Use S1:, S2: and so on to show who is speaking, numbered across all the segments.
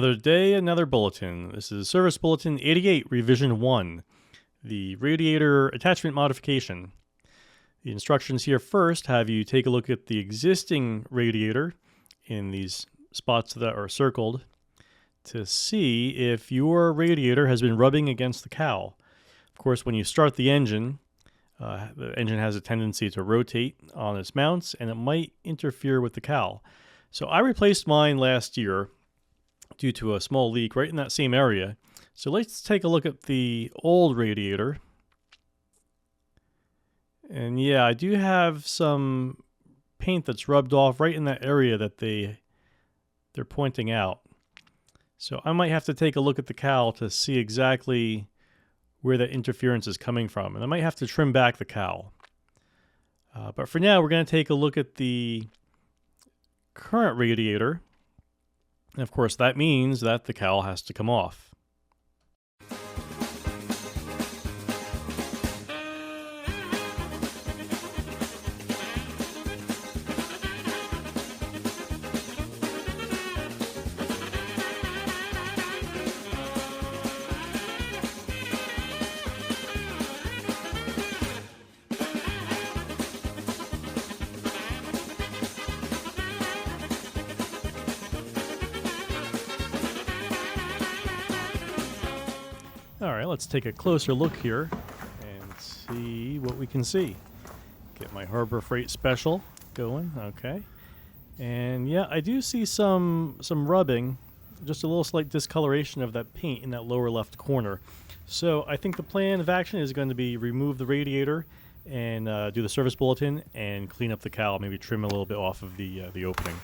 S1: Another day, another bulletin. This is Service Bulletin 88, Revision 1, the radiator attachment modification. The instructions here first have you take a look at the existing radiator in these spots that are circled to see if your radiator has been rubbing against the cowl. Of course, when you start the engine has a tendency to rotate on its mounts, and it might interfere with the cowl. So I replaced mine last year due to a small leak right in that same area. So let's take a look at the old radiator. And yeah, I do have some paint that's rubbed off right in that area that they're pointing out. So I might have to take a look at the cowl to see exactly where that interference is coming from. And I might have to trim back the cowl. But for now, we're going to take a look at the current radiator. And of course, that means that the cowl has to come off. All right, let's take a closer look here and see what we can see. Get my Harbor Freight Special going, okay. And yeah, I do see some rubbing, just a little slight discoloration of that paint in that lower left corner. So I think the plan of action is going to be remove the radiator and do the service bulletin and clean up the cowl, maybe trim a little bit off of the opening.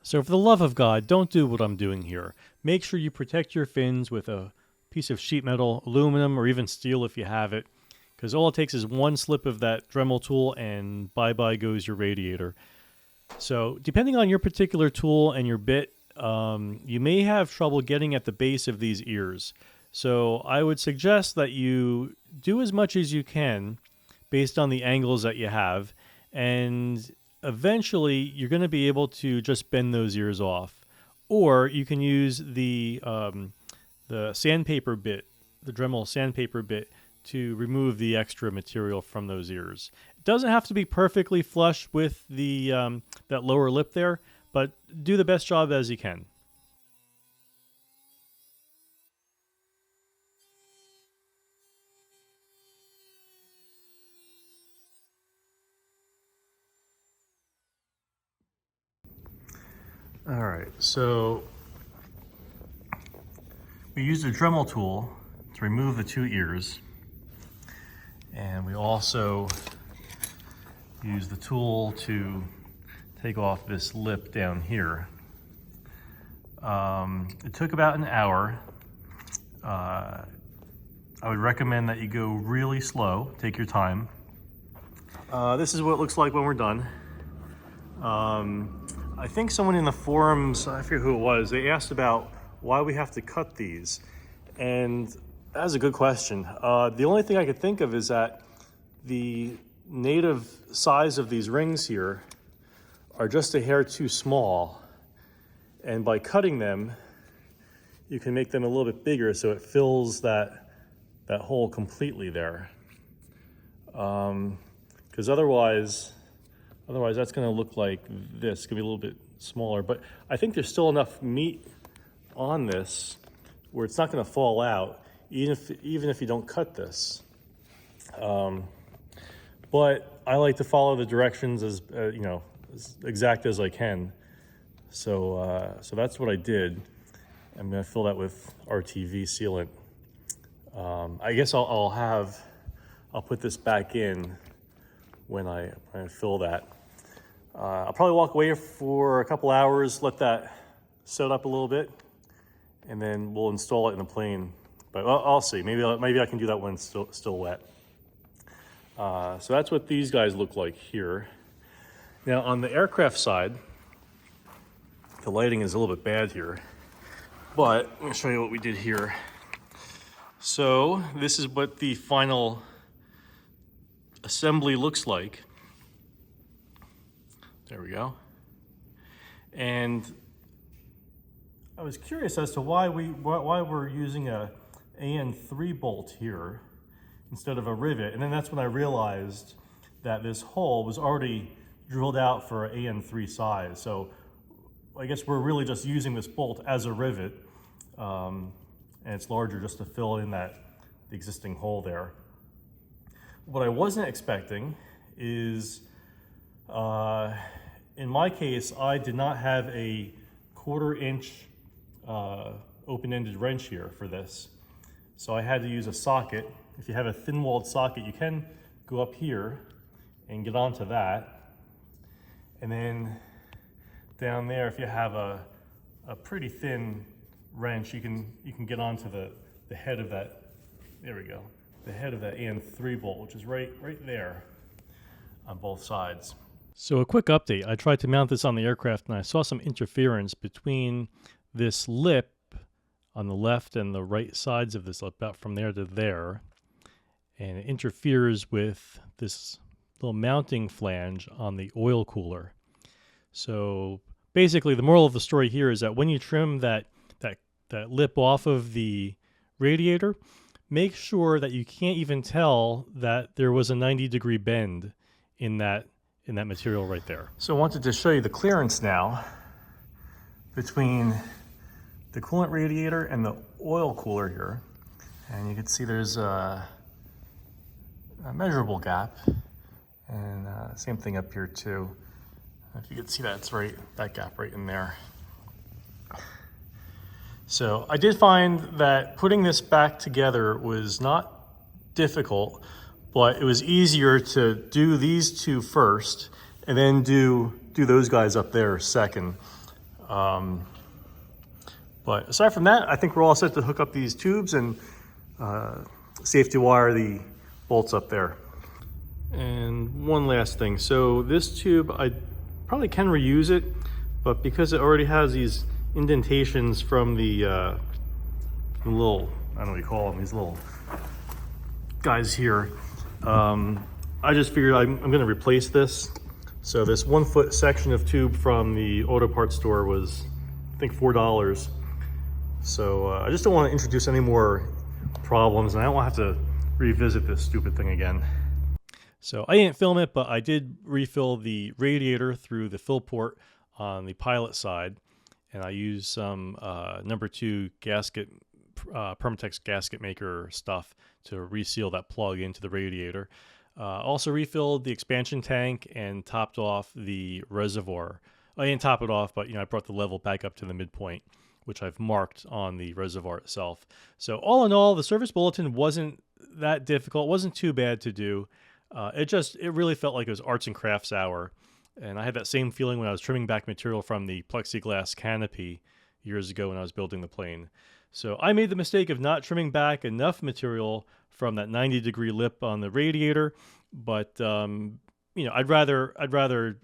S1: So for the love of God, don't do what I'm doing here. Make sure you protect your fins with a piece of sheet metal, aluminum, or even steel if you have it, because all it takes is one slip of that Dremel tool and bye-bye goes your radiator. So depending on your particular tool and your bit, you may have trouble getting at the base of these ears. So I would suggest that you do as much as you can based on the angles that you have, and eventually you're going to be able to just bend those ears off. Or you can use the sandpaper bit, the Dremel sandpaper bit, to remove the extra material from those ears. It doesn't have to be perfectly flush with the that lower lip there, but do the best job as you can. All right, so we used a Dremel tool to remove the two ears, and we also used the tool to take off this lip down here. It took about an hour. I would recommend that you go really slow, take your time. This is what it looks like when we're done. I think someone in the forums, I forget who it was, they asked about why we have to cut these. And that's a good question. The only thing I could think of is that the native size of these rings here are just a hair too small. And by cutting them, you can make them a little bit bigger so it fills that hole completely there. Because otherwise that's going to look like this. It's going to be a little bit smaller, but I think there's still enough meat on this where it's not going to fall out, even if you don't cut this. But I like to follow the directions as as exact as I can. So that's what I did. I'm going to fill that with RTV sealant. I guess I'll put this back in when I fill that. I'll probably walk away for a couple hours, let that set up a little bit, and then we'll install it in the plane. But I'll see. Maybe I can do that when it's still wet. So that's what these guys look like here. Now on the aircraft side, the lighting is a little bit bad here, but let me show you what we did here. So this is what the final assembly looks like. There we go. And I was curious as to why we're using a AN3 bolt here instead of a rivet. And then that's when I realized that this hole was already drilled out for an AN3 size. So I guess we're really just using this bolt as a rivet, and it's larger just to fill in the existing hole there. What I wasn't expecting is, in my case, I did not have a 1/4 inch open-ended wrench here for this. So I had to use a socket. If you have a thin-walled socket, you can go up here and get onto that. And then down there, if you have a pretty thin wrench, you can get onto the head of that. There we go. The head of that AN3 bolt, which is right there on both sides. So a quick update. I tried to mount this on the aircraft and I saw some interference between this lip on the left and the right sides of this lip, about from there to there. And it interferes with this little mounting flange on the oil cooler. So basically the moral of the story here is that when you trim that lip off of the radiator, make sure that you can't even tell that there was a 90-degree bend in that material right there. So I wanted to show you the clearance now between the coolant radiator and the oil cooler here. And you can see there's a measurable gap, and same thing up here too. If you can see that, it's that gap right in there. So I did find that putting this back together was not difficult, but it was easier to do these two first and then do those guys up there second. But aside from that, I think we're all set to hook up these tubes and safety wire the bolts up there. And one last thing. So this tube, I probably can reuse it, but because it already has these indentations from the little, I don't know what you call them, these little guys here, I just figured I'm going to replace this. So this 1 foot section of tube from the auto parts store was, I think, $4. So I just don't want to introduce any more problems, and I don't want to have to revisit this stupid thing again. So I didn't film it, but I did refill the radiator through the fill port on the pilot side, and I used some number 2 gasket, Permatex gasket maker stuff to reseal that plug into the radiator. Also refilled the expansion tank and topped off the reservoir. I didn't top it off, but I brought the level back up to the midpoint, which I've marked on the reservoir itself. So all in all, the service bulletin wasn't that difficult. It wasn't too bad to do. It really felt like it was arts and crafts hour. And I had that same feeling when I was trimming back material from the plexiglass canopy years ago when I was building the plane. So I made the mistake of not trimming back enough material from that 90-degree lip on the radiator, but I'd rather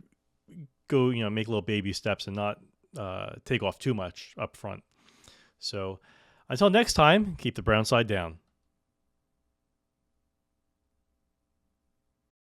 S1: go make little baby steps and not take off too much up front. So until next time, keep the brown side down.